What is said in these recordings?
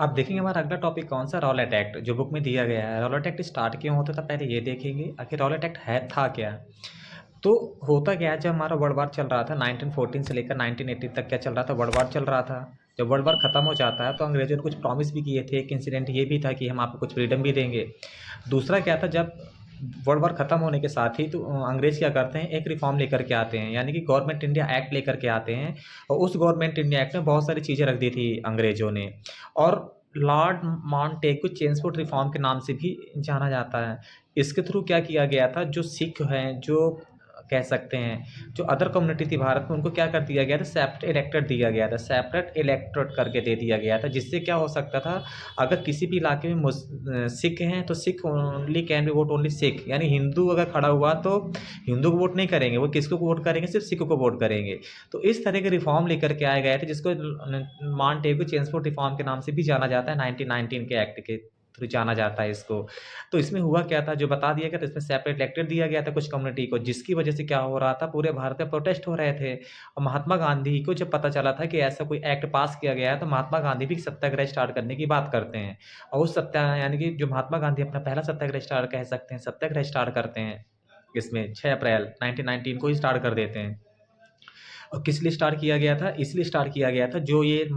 आप देखेंगे हमारा अगला टॉपिक कौन सा रॉलेट एक्ट जो बुक में दिया गया है। रॉलेट एक्ट स्टार्ट क्यों होता था पहले ये देखेंगे। आखिर रॉलेट एक्ट है था क्या। तो होता क्या है, जब हमारा वर्ल्ड वार चल रहा था 1914 से लेकर 1980 तक, क्या चल रहा था, वर्ल्ड वार चल रहा था। जब वर्ल्ड वार खत्म हो जाता है तो अंग्रेजों ने कुछ प्रॉमिस भी किए थे। एक इंसिडेंट ये भी था कि हम आपको कुछ फ्रीडम भी देंगे। दूसरा क्या था, जब वर्ल्ड वार खत्म होने के साथ ही तो अंग्रेज क्या करते हैं, एक रिफॉर्म लेकर के आते हैं, यानी कि गवर्नमेंट इंडिया एक्ट लेकर के आते हैं। और उस गवर्नमेंट इंडिया एक्ट में बहुत सारी चीज़ें रख दी थी अंग्रेजों ने। और लॉर्ड माउंटेगू चेम्सफोर्ड रिफॉर्म के नाम से भी जाना जाता है। इसके थ्रू क्या किया गया था, जो सिख हैं, जो कह सकते हैं जो अदर कम्युनिटी थी भारत में, उनको क्या कर दिया गया था, सेपरेट इलेक्टेड दिया गया था, सेपरेट इलेक्टेड करके दे दिया गया था। जिससे क्या हो सकता था, अगर किसी भी इलाके में सिख हैं तो Sikh only can be vote only Sikh, यानी हिंदू अगर खड़ा हुआ तो हिंदू को वोट नहीं करेंगे, वो किसको वोट करेंगे, सिर्फ सिख को वोट करेंगे। तो इस तरह के रिफॉर्म लेकर के आए गए थे, जिसको माउंटेगू चेम्सफोर्ड रिफॉर्म के नाम से भी जाना जाता है। 1919 के एक्ट के थ्रू जाना जाता है इसको। तो इसमें हुआ क्या था, जो बता दिया गया था, इसमें सेपरेट इलेक्टेड दिया गया था कुछ कम्युनिटी को, जिसकी वजह से क्या हो रहा था, पूरे भारत में प्रोटेस्ट हो रहे थे। और महात्मा गांधी को जब पता चला था कि ऐसा कोई एक्ट पास किया गया है, तो महात्मा गांधी भी सत्याग्रह स्टार्ट करने की बात करते हैं। और उस यानी कि जो महात्मा गांधी अपना पहला सत्याग्रह स्टार्ट कह सकते हैं, सत्याग्रह स्टार्ट करते हैं इसमें 6 अप्रैल 1919 को ही स्टार्ट कर देते हैं। और किस लिए स्टार्ट किया गया था, इसलिए स्टार्ट किया गया था, जो ये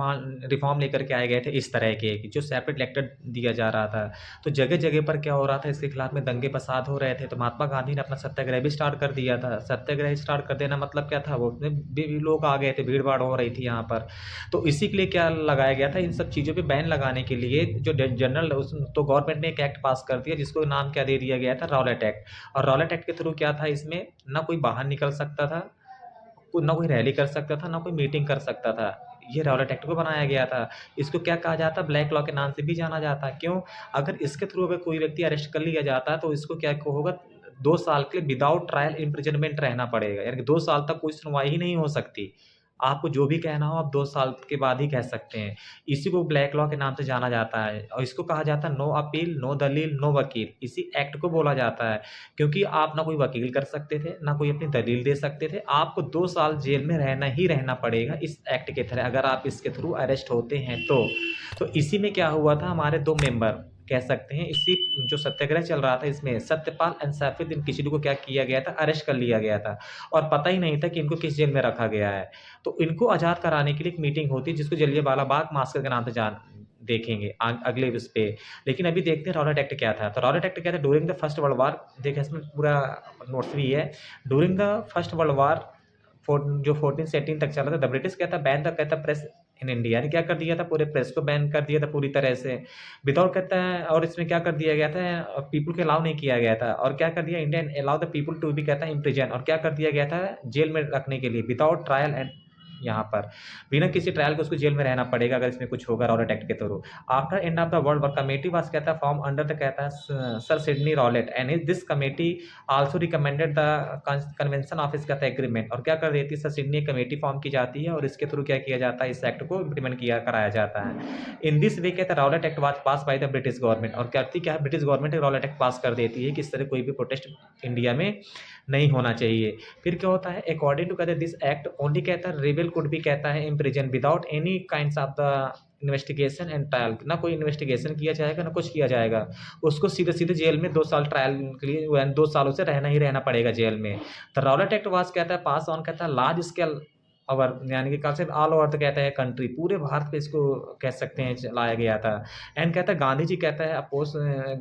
रिफॉर्म लेकर के आए गए थे इस तरह के, कि जो सेपरेट इलेक्टेड दिया जा रहा था। तो जगह जगह पर क्या हो रहा था, इसके खिलाफ में दंगे फसाद हो रहे थे। तो महात्मा गांधी ने अपना सत्याग्रह भी स्टार्ट कर दिया था। सत्याग्रह स्टार्ट कर देना मतलब क्या था, वो उसमें भी लोग आ गए थे, भीड़ भाड़ हो रही थी यहाँ पर। तो इसी के लिए क्या लगाया गया था, इन सब चीज़ों पर बैन लगाने के लिए जो जनरल, तो गवर्नमेंट ने एक एक्ट पास कर दिया, जिसको नाम क्या दे दिया गया था, रॉलेट एक्ट। और रॉलेट एक्ट के थ्रू क्या था, इसमें ना कोई बाहर निकल सकता था, ना कोई रैली कर सकता था, ना कोई मीटिंग कर सकता था। ये रॉलेट एक्ट को बनाया गया था। इसको क्या कहा जाता है, ब्लैक लॉ के नाम से भी जाना जाता है। क्यों, अगर इसके थ्रू अगर कोई व्यक्ति अरेस्ट कर लिया जाता है तो इसको क्या होगा, 2 साल के लिए विदाउट ट्रायल इम्प्रिजनमेंट रहना पड़ेगा, यानी कि 2 साल तक कोई सुनवाई ही नहीं हो सकती। आपको जो भी कहना हो आप 2 साल के बाद ही कह सकते हैं। इसी को ब्लैक लॉ के नाम से जाना जाता है। और इसको कहा जाता है नो अपील, नो दलील, नो वकील। इसी एक्ट को बोला जाता है। क्योंकि आप ना कोई वकील कर सकते थे, ना कोई अपनी दलील दे सकते थे। आपको 2 साल जेल में रहना ही रहना पड़ेगा इस एक्ट के तहत, अगर आप इसके थ्रू अरेस्ट होते हैं तो। तो इसी में क्या हुआ था, हमारे 2 मेंबर कह सकते हैं, इसी जो सत्याग्रह चल रहा था इसमें सत्यपाल एंड सैफुद्दीन किचलू को क्या किया गया था, अरेस्ट कर लिया गया था। और पता ही नहीं था कि इनको किस जेल में रखा गया है। तो इनको आज़ाद कराने के लिए एक मीटिंग होती है, जिसको जलियांवाला बाग मास्कर के नाम से जान देखेंगे अगले उस पे। लेकिन अभी देखते हैं रॉलेट एक्ट क्या था। तो रॉलेट एक्ट क्या था, during the first world war, देखिए इसमें पूरा नोट्स भी है। During the first world war, जो 14 से 18 तक चला था, द ब्रिटिश कहता बैन द कहता प्रेस इन इंडिया, यानी क्या कर दिया था, पूरे प्रेस को बैन कर दिया था पूरी तरह से, विदाउट कहता है। और इसमें क्या कर दिया गया था, पीपल को अलाउ नहीं किया गया था। और क्या कर दिया, Indian allow the people to भी कहता है इम्प्रिजन, और क्या कर दिया गया था, जेल में रखने के लिए विदाउट ट्रायल एंड, यहाँ पर बिना किसी ट्रायल के उसको जेल में रहना पड़ेगा अगर इसमें कुछ होगा रॉलेट एक्ट के through. After end of the world war committee was कहता है फॉर्म अंडर द कहता है sir Sydney Rowlatt and this committee also recommended the convention of इस कहता है एग्रीमेंट। और क्या कर देती है, सर सिडनी कमेटी फॉर्म की जाती है और इसके थ्रू क्या किया जाता है, इस एक्ट को इम्प्लीमेंट किया कराया जाता है। इन दिस वे कहता है Rowlatt act was pass by the British government. और करती क्या है, ब्रिटिश गवर्नमेंट रॉलेट एक्ट पास कर देती है कि इस तरह कोई भी प्रोटेस्ट इंडिया में नहीं होना चाहिए। फिर क्या होता है, अकॉर्डिंग टू कहते हैं दिस एक्ट ओनली कहता है रेबल कुड भी कहता है imprison without any kinds of the investigation and trial. ना कोई इन्वेस्टिगेशन किया जाएगा, ना कुछ किया जाएगा। उसको सीधे सीधे जेल में 2 साल ट्रायल के लिए 2 सालों से रहना ही रहना पड़ेगा जेल में। तो रॉलेट एक्ट वास कहता है पास ऑन कहता है लार्ज स्केल और यानी कि काफी ऑल ओवर तो कहता है कंट्री, पूरे भारत पे इसको कह सकते हैं चलाया गया था। एंड कहता है गांधी जी कहता है अपोज,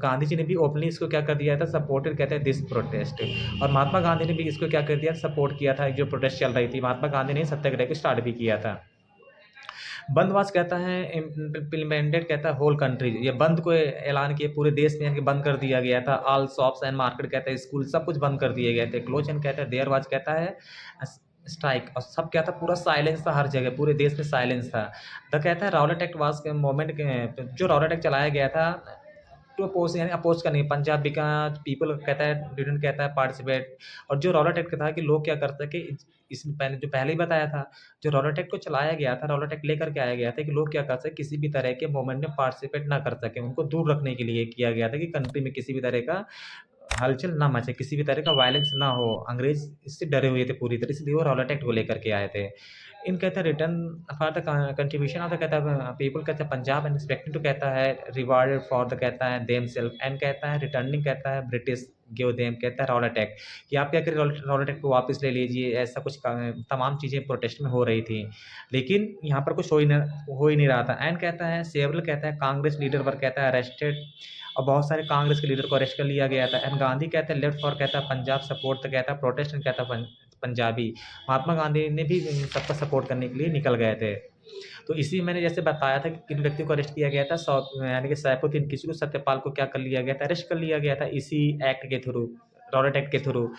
गांधी जी ने भी ओपनली इसको क्या कर दिया था, सपोर्टेड कहते हैं दिस प्रोटेस्ट। और महात्मा गांधी ने भी इसको क्या कर दिया, सपोर्ट किया था, जो प्रोटेस्ट चल रही थी महात्मा गांधी ने सत्याग्रह को स्टार्ट भी किया था। बंदवास कहता है इम्प्लीमेंटेड कहता है होल कंट्री, ये बंद को ऐलान किया पूरे देश में, यानी कि बंद कर दिया गया था। ऑल शॉप्स एंड मार्केट कहता है स्कूल सब कुछ बंद कर दिए गए थे। क्लोज एंड कहता है देयर वाज कहता है स्ट्राइक, और सब क्या था, पूरा साइलेंस था, हर जगह पूरे देश में साइलेंस था। तो कहता है रॉलेट एक्ट वास के मोमेंट के जो रॉलेट एक्ट चलाया गया था टू अपोज, यानी अपोज का नहीं, पंजाबी का पीपल कहता है डिडंट कहता है पार्टिसिपेट। और जो रॉलेट एक्ट था कि लोग क्या करते हैं कि इसमें पहले जो पहले ही बताया था, जो रॉलेट एक्ट को चलाया गया था, रॉलेट एक्ट लेकर के आया गया था कि लोग क्या कर सके, किसी भी तरह के मूवमेंट में पार्टिसिपेट ना कर सके, उनको दूर रखने के लिए किया गया था कि कंट्री में किसी भी तरह का हलचल ना मचे, किसी भी तरह का वायलेंस ना हो। अंग्रेज इससे डरे हुए थे पूरी तरह, इसलिए वो रॉलेट एक्ट को लेकर के आए थे। इन कहता है return for the contribution of the कहता है पीपल कहता है पंजाब एंड एक्सपेक्टिंग टू कहता है रिवार्डेड फॉर द कहता है देम सेल्फ एंड कहता है रिटर्निंग कहता है ब्रिटिश गिव देम कहता है रॉल अटैक कि आप क्या करें रॉल अटैक को वापस ले लीजिए ऐसा कुछ तमाम चीज़ें प्रोटेस्ट में हो रही थी लेकिन यहाँ पर कुछ हो ही नहीं रहा था एंड कहता है सेवरल कहता है कांग्रेस लीडर पर कहता है अरेस्टेड और बहुत सारे कांग्रेस के लीडर को अरेस्ट कर लिया गया था एंड गांधी कहता है लेफ्ट फॉर कहता है पंजाब सपोर्ट तो कहता है प्रोटेस्ट एंड कहता है पंजाबी महात्मा गांधी ने भी सबका सपोर्ट करने के लिए निकल गए थे तो इसी मैंने जैसे बताया था कि किन व्यक्तियों को अरेस्ट किया गया था यानी कि सैफुद्दीन किसी को सत्यपाल को क्या कर लिया गया था अरेस्ट कर लिया गया था इसी एक्ट के थ्रू रॉलेट एक्ट के थ्रू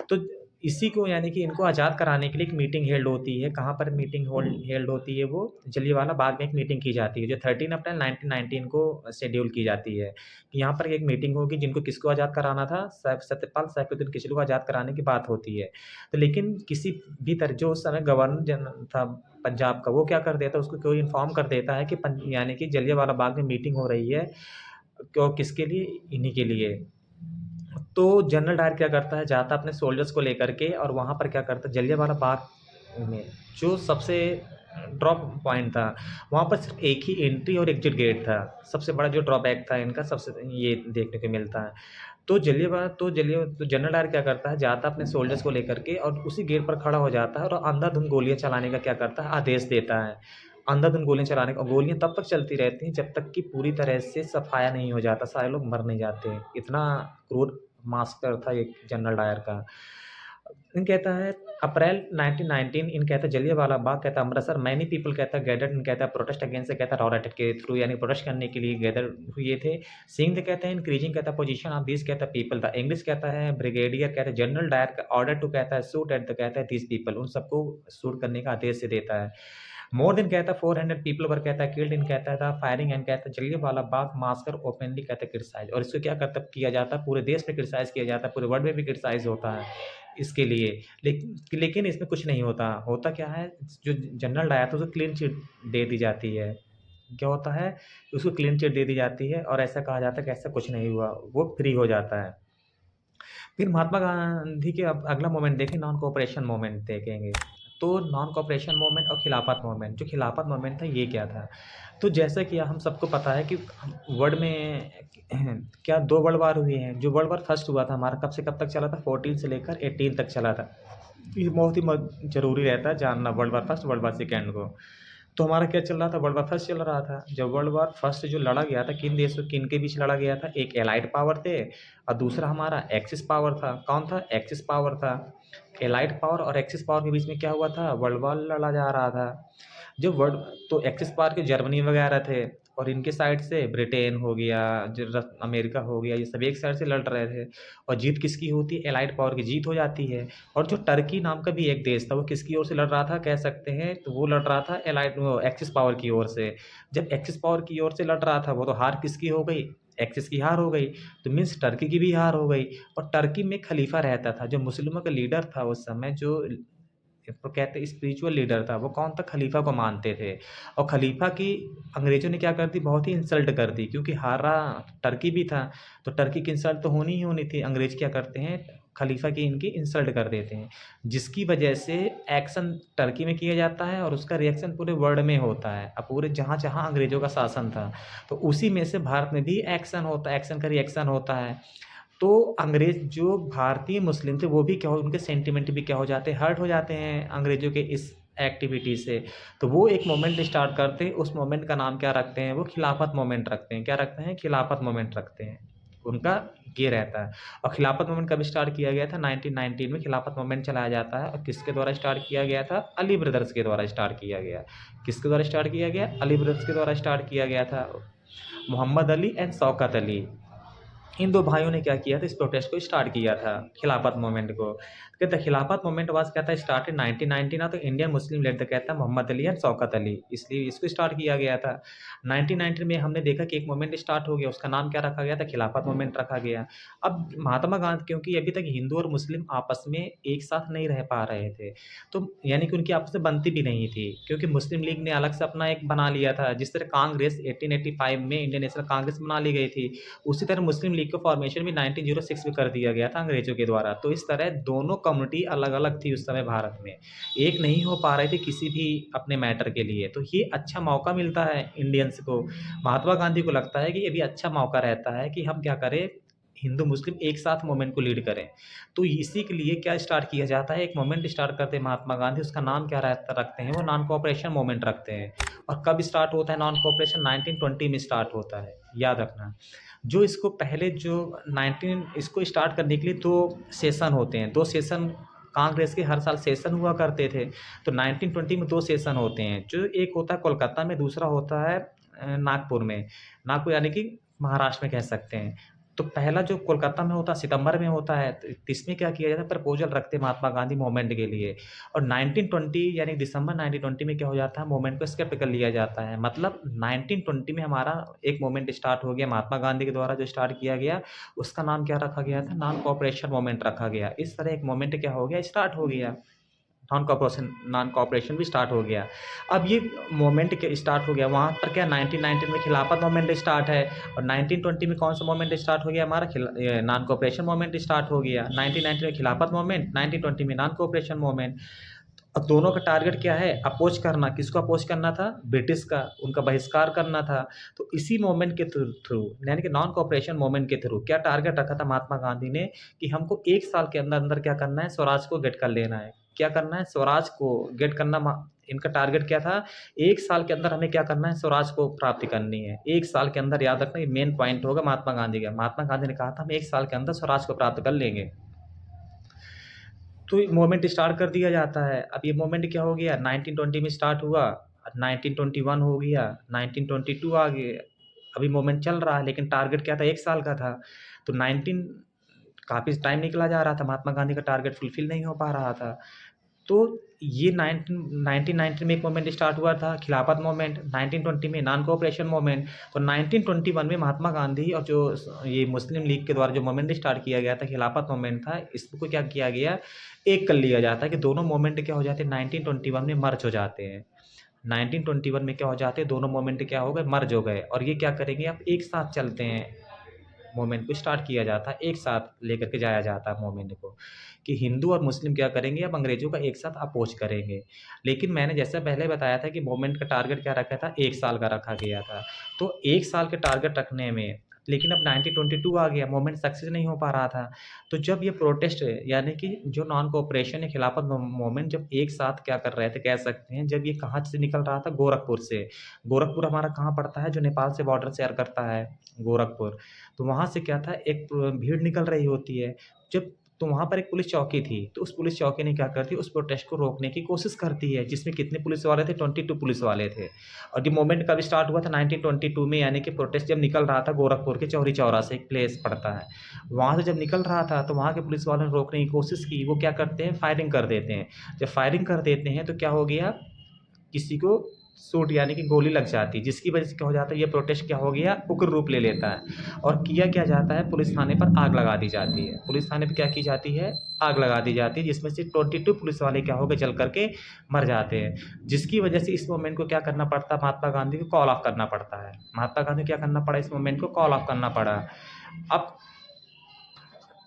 तो इसी को यानी कि इनको आज़ाद कराने के लिए एक मीटिंग हेल्ड होती है कहाँ पर मीटिंग हेल्ड होती है वो जलियांवाला बाग में एक मीटिंग की जाती है जो 13 अप्रैल 1919 को शेड्यूल की जाती है कि यहाँ पर एक मीटिंग होगी जिनको किसको आज़ाद कराना था सत्यपाल सैफुद्दीन किसको आज़ाद कराने की बात होती है तो लेकिन किसी भी तरह जो उस समय गवर्नर जनरल था पंजाब का वो क्या कर देता है उसको कोई इन्फॉर्म कर देता है कि यानी कि जलियांवाला बाग में मीटिंग हो रही है क्यों किसके लिए इन्हीं के लिए तो जनरल डायर क्या करता है जाता अपने सोल्जर्स को लेकर के और वहाँ पर क्या करता है जलियांवाला बाग में जो सबसे ड्रॉप पॉइंट था वहाँ पर सिर्फ एक ही एंट्री और एग्जिट गेट था सबसे बड़ा जो ड्रॉबैक था इनका सबसे ये देखने को मिलता है तो जनरल डायर क्या करता है जाता अपने सोल्जर्स को लेकर के और उसी गेट पर खड़ा हो जाता है और अंधाधुंध गोलियां चलाने का क्या करता है आदेश देता है अंधाधुंध गोलियां चलाने का गोलियां तब तक चलती रहती हैं जब तक कि पूरी तरह से सफाया नहीं हो जाता सारे लोग मर नहीं जाते इतना क्रूर मास्टर था एक जनरल डायर का इन कहता है अप्रैल 1919 इन कहता है जलियांवाला बाग कहता है अमृतसर मैनी पीपल कहता है गैदर्ड इन कहता है प्रोटेस्ट अगेंस्ट से कहता है रॉलेट के थ्रू यानी प्रोटेस्ट करने के लिए गैदर हुए थे सिंह कहता है इंक्रीजिंग कहता है पोजीशन ऑफ दिस कहता है पीपल द इंग्लिश कहता है ब्रिगेडियर कहता है जनरल डायर का ऑर्डर टू कहता है शूट एट द कहता है दिस पीपल उन सबको शूट करने का आदेश से देता है मोर देन कहता है 400 पीपल पर कहता है किल्ड इन कहता था फायरिंग एंड कहता है जलियांवाला बाग मास्कर ओपनली कहता है क्रिटिसाइज और इसको क्या करता किया जाता है पूरे देश में क्रिटिसाइज किया जाता है पूरे वर्ल्ड में भी क्रिटिसाइज होता है इसके लिए लेकिन इसमें कुछ नहीं होता होता क्या है जो जनरल डायर था उसको क्लीन चिट दे दी जाती है क्या होता है उसको क्लीन चिट दे दी जाती है और ऐसा कहा जाता है कि ऐसा कुछ नहीं हुआ वो फ्री हो जाता है फिर महात्मा गांधी के अब अगला मोमेंट देखें नॉन कोऑपरेशन मोमेंट देखेंगे तो नॉन कोऑपरेशन मूवमेंट और खिलाफत मूवमेंट जो खिलाफत मूवमेंट था ये क्या था तो जैसा कि हम सबको पता है कि वर्ल्ड में क्या दो वर्ल्ड वार हुए हैं जो वर्ल्ड वार फर्स्ट हुआ था हमारा कब से कब तक चला था 14 से लेकर 18 तक चला था ये बहुत ही जरूरी रहता है जानना world war first world war second को तो हमारा क्या चल रहा था वर्ल्ड वार फर्स्ट चल रहा था जब वर्ल्ड वार फर्स्ट जो लड़ा गया था किन देशों किन के बीच लड़ा गया था एक एलाइड पावर थे और दूसरा हमारा एक्सिस पावर था कौन था एक्सिस पावर था एलाइड पावर और एक्सिस पावर के बीच में क्या हुआ था वर्ल्ड वार लड़ा जा रहा था जो वर्ल्ड तो एक्सिस पावर के जर्मनी वगैरह थे और इनके साइड से ब्रिटेन हो गया अमेरिका हो गया ये सब एक साइड से लड़ रहे थे और जीत किसकी होती है एलाइड पावर की जीत हो जाती है और जो टर्की नाम का भी एक देश था वो किसकी ओर से लड़ रहा था कह सकते हैं तो वो लड़ रहा था एलाइड एक्सिस पावर की ओर से जब एक्सिस पावर की ओर से लड़ रहा था वो तो हार किसकी हो गई एक्सिस की हार हो गई तो मीन्स टर्की की भी हार हो गई और टर्की में खलीफा रहता था जो मुस्लिमों का लीडर था उस समय जो इसको कहते स्पिरिचुअल लीडर था वो कौन था खलीफा को मानते थे और खलीफा की अंग्रेज़ों ने क्या कर दी बहुत ही इंसल्ट कर दी क्योंकि हारा टर्की भी था तो टर्की की इंसल्ट तो होनी ही होनी थी अंग्रेज़ क्या करते हैं खलीफा की इनकी इंसल्ट कर देते हैं जिसकी वजह से एक्शन टर्की में किया जाता है और उसका रिएक्शन पूरे वर्ल्ड में होता है अब पूरे जहाँ जहाँ अंग्रेज़ों का शासन था तो उसी में से भारत में भी एक्शन का रिएक्शन होता है तो अंग्रेज़ जो भारतीय मुस्लिम थे वो भी क्या हो उनके सेंटिमेंट भी क्या हो जाते हैं हर्ट हो जाते हैं अंग्रेज़ों के इस एक्टिविटी से तो वो एक मोमेंट स्टार्ट करते हैं उस मोमेंट का नाम क्या रखते हैं वो खिलाफत मोमेंट रखते हैं क्या रखते हैं खिलाफत मोमेंट रखते हैं उनका ये रहता है और खिलाफत मोमेंट कब स्टार्ट किया गया था 1919 में खिलाफत मोमेंट चलाया जाता है और किसके द्वारा स्टार्ट किया गया था अली ब्रदर्स के द्वारा स्टार्ट किया गया किसके द्वारा स्टार्ट किया गया अली ब्रदर्स के द्वारा स्टार्ट किया गया था मोहम्मद अली एंड शौकत अली इन दो भाइयों ने क्या किया था इस प्रोटेस्ट को स्टार्ट किया था खिलाफत मूवमेंट को कहता है खिलाफत मूवमेंट वाज कहता है स्टार्ट इन 1919 ना तो इंडियन मुस्लिम लीडर कहता है मोहम्मद अली एंड शौकत अली इसलिए इसको स्टार्ट किया गया था 1919 में हमने देखा कि एक मूवमेंट स्टार्ट हो गया उसका नाम क्या रखा गया था खिलाफत मूवमेंट रखा गया अब महात्मा गांधी क्योंकि अभी तक हिंदू और मुस्लिम आपस में एक साथ नहीं रह पा रहे थे तो यानी कि उनकी आपस में बनती भी नहीं थी क्योंकि मुस्लिम लीग ने अलग से अपना एक बना लिया था जिस तरह कांग्रेस 1885 में इंडियन नेशनल कांग्रेस बना ली गई थी उसी तरह मुस्लिम लीग का फॉर्मेशन भी 1906 में कर दिया गया था अंग्रेज़ों के द्वारा। तो इस तरह दोनों कम्युनिटी अलग-अलग थी उस समय भारत में। एक नहीं हो पा रहे थे किसी भी अपने मैटर के लिए। तो ये अच्छा मौका मिलता है इंडियंस को। महात्मा गांधी को लगता है कि ये भी अच्छा मौका रहता है कि हम क्या करें, हिंदू मुस्लिम एक साथ मूवमेंट को लीड करें। तो इसी के लिए क्या स्टार्ट किया जाता है, एक मूवमेंट स्टार्ट करते हैं महात्मा गांधी, उसका नाम क्या रहता रखते हैं वो नॉन कोऑपरेशन मूवमेंट रखते हैं। और कब स्टार्ट होता है नॉन कोऑपरेशन, 1920 में स्टार्ट होता है, याद रखना। जो इसको पहले जो 19 इसको स्टार्ट करने के लिए 2 सेशन होते हैं, 2 सेशन कांग्रेस के हर साल सेशन हुआ करते थे। तो 1920 में 2 सेशन होते हैं, जो एक होता है कोलकाता में, दूसरा होता है नागपुर में। नागपुर यानी कि महाराष्ट्र में कह सकते हैं। तो पहला जो कोलकाता में होता है सितंबर में होता है, तो इसमें क्या किया जाता है, प्रपोज़ल रखते हैं महात्मा गांधी मूवमेंट के लिए। और 1920 यानी दिसंबर 1920 में क्या हो जाता है, मूवमेंट को स्क्रैप कर लिया जाता है। मतलब 1920 में हमारा एक मूवमेंट स्टार्ट हो गया महात्मा गांधी के द्वारा जो स्टार्ट किया गया, उसका नाम क्या रखा गया था, नॉन कोऑपरेशन मूवमेंट रखा गया। इस तरह एक मूवमेंट क्या हो गया, स्टार्ट हो गया। नॉन कोऑपरेशन भी स्टार्ट हो गया। अब ये मूवमेंट क्या स्टार्ट हो गया, वहाँ पर क्या 1919 में खिलाफत मूवमेंट स्टार्ट है। और 1920 में कौन सा मूवमेंट स्टार्ट हो गया, हमारा नॉन कोऑपरेशन मूवमेंट स्टार्ट हो गया। 1919 में खिलाफत मूवमेंट, 1920 में नॉन कोऑपरेशन मूवमेंट। अब दोनों का टारगेट क्या है, अपोज करना। किसको अपोज करना था, ब्रिटिश का, उनका बहिष्कार करना था। तो इसी मूवमेंट के थ्रू यानी कि नॉन कोऑपरेशन मूवमेंट के थ्रू क्या टारगेट रखा था महात्मा गांधी ने, कि हमको एक साल के अंदर अंदर क्या करना है, स्वराज को गेट कर लेना है। क्या करना है, स्वराज को गेट करना। इनका टारगेट क्या था, एक साल के अंदर हमें क्या करना है, स्वराज को प्राप्ति करनी है। एक साल के अंदर, याद रखना ये मेन पॉइंट होगा महात्मा गांधी का। महात्मा गांधी ने कहा था हम एक साल के अंदर स्वराज को प्राप्त कर लेंगे। तो मूवमेंट स्टार्ट कर दिया जाता है। अब ये मूवमेंट क्या हो गया, 1920 में स्टार्ट हुआ, 1921 हो गया, 1922 आ गए। अभी मूवमेंट चल रहा है, लेकिन टारगेट क्या था, एक साल का था। तो 19 काफ़ी टाइम निकला जा रहा था, महात्मा गांधी का टारगेट फुलफिल नहीं हो पा रहा था। तो ये 1919 में एक मूवमेंट स्टार्ट हुआ था, खिलाफत मूवमेंट। 1920 में नॉन कोऑपरेशन मूवमेंट। तो 1921 में महात्मा गांधी और जो ये मुस्लिम लीग के द्वारा जो मूवमेंट स्टार्ट किया गया था, खिलाफत मूवमेंट था, इसको क्या किया गया, एक कर लिया जाता है कि दोनों मूवमेंट क्या हो जाते हैं, 1921 में मर्ज हो जाते हैं। 1921 में क्या हो जाते हैं, दोनों मूवमेंट क्या हो गए, मर्ज हो गए। और ये क्या करेंगे, अब एक साथ चलते हैं। मूवमेंट को स्टार्ट किया जाता है, एक साथ लेकर के जाया जाता है मूवमेंट को, कि हिंदू और मुस्लिम क्या करेंगे, अब अंग्रेज़ों का एक साथ अपोज करेंगे। लेकिन मैंने जैसा पहले बताया था कि मूवमेंट का टारगेट क्या रखा था, एक साल का रखा गया था। तो एक साल के टारगेट रखने में, लेकिन अब 1922 आ गया, मूवमेंट सक्सेस नहीं हो पा रहा था। तो जब ये प्रोटेस्ट यानी कि जो नॉन कोऑपरेशन या खिलाफत मूवमेंट जब एक साथ क्या कर रहे थे, कह सकते हैं, जब ये कहाँ से निकल रहा था, गोरखपुर से। गोरखपुर हमारा कहाँ पड़ता है, जो नेपाल से बॉर्डर शेयर करता है, गोरखपुर। तो वहाँ से क्या था, एक भीड़ निकल रही होती है। जब तो वहाँ पर एक पुलिस चौकी थी, तो उस पुलिस चौकी ने क्या करती है, उस प्रोटेस्ट को रोकने की कोशिश करती है, जिसमें कितने पुलिस वाले थे, 22 पुलिस वाले थे। और ये मूवमेंट कब स्टार्ट हुआ था, 1922 में, यानी कि प्रोटेस्ट जब निकल रहा था गोरखपुर के चौरी चौरा से, एक प्लेस पड़ता है। वहाँ से जब निकल रहा था, तो वहाँ के पुलिस वालों ने रोकने की कोशिश की। वो क्या करते हैं, फायरिंग कर देते हैं। जब फायरिंग कर देते हैं तो क्या हो गया, किसी को शूट यानी कि गोली लग जाती है, जिसकी वजह से क्या हो जाता है, ये प्रोटेस्ट क्या हो गया, उग्र रूप ले लेता है। और किया क्या जाता है, पुलिस थाने पर आग लगा दी जाती है। पुलिस थाने पर क्या की जाती है, आग लगा दी जाती है, जिसमें से 22 पुलिस वाले क्या हो गए, जल करके मर जाते हैं। जिसकी वजह से इस मूवमेंट को क्या करना पड़ता है, महात्मा गांधी को कॉल ऑफ करना पड़ता है। महात्मा गांधी को क्या करना पड़ा, इस मूवमेंट को कॉल ऑफ करना पड़ा। अब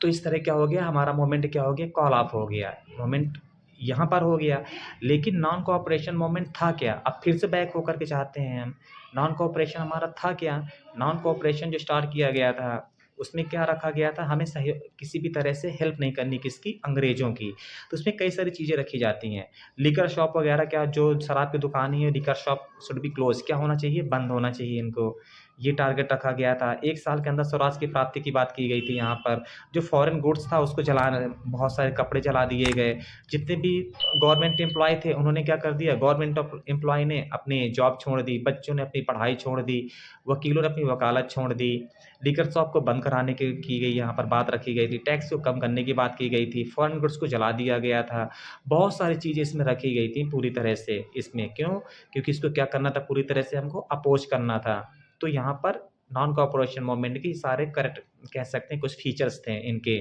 तो इस तरह क्या हो गया, हमारा मूवमेंट क्या हो गया, कॉल ऑफ हो गया। मूवमेंट यहाँ पर हो गया। लेकिन नॉन कोऑपरेशन मूवमेंट था क्या, अब फिर से बैक होकर के चाहते हैं हम। नॉन कोऑपरेशन हमारा था क्या, नॉन कोऑपरेशन जो स्टार्ट किया गया था, उसमें क्या रखा गया था, हमें सही किसी भी तरह से हेल्प नहीं करनी, किसकी, अंग्रेज़ों की। तो उसमें कई सारी चीज़ें रखी जाती हैं। लिकर शॉप वगैरह, क्या जो शराब की दुकान है, liquor shop should be close, क्या होना चाहिए, बंद होना चाहिए इनको। ये टारगेट रखा गया था। एक साल के अंदर स्वराज की प्राप्ति की बात की गई थी यहाँ पर। जो फॉरेन गुड्स था उसको जलाना, बहुत सारे कपड़े जला दिए गए। जितने भी गवर्नमेंट एम्प्लॉय थे उन्होंने क्या कर दिया, गवर्नमेंट एम्प्लॉय ने अपनी जॉब छोड़ दी, बच्चों ने अपनी पढ़ाई छोड़ दी, वकीलों ने अपनी वकालत छोड़ दी। लिकर शॉप को बंद कराने की गई, यहाँ पर बात रखी गई थी। टैक्स को कम करने की बात की गई थी। फॉरेन गुड्स को जला दिया गया था। बहुत सारी चीज़ें इसमें रखी गई थी पूरी तरह से इसमें। क्यों, क्योंकि इसको क्या करना था, पूरी तरह से हमको अपोज करना था। तो यहाँ पर नॉन कोऑपरेशन मूवमेंट के सारे करेक्ट कह सकते हैं कुछ फीचर्स थे इनके।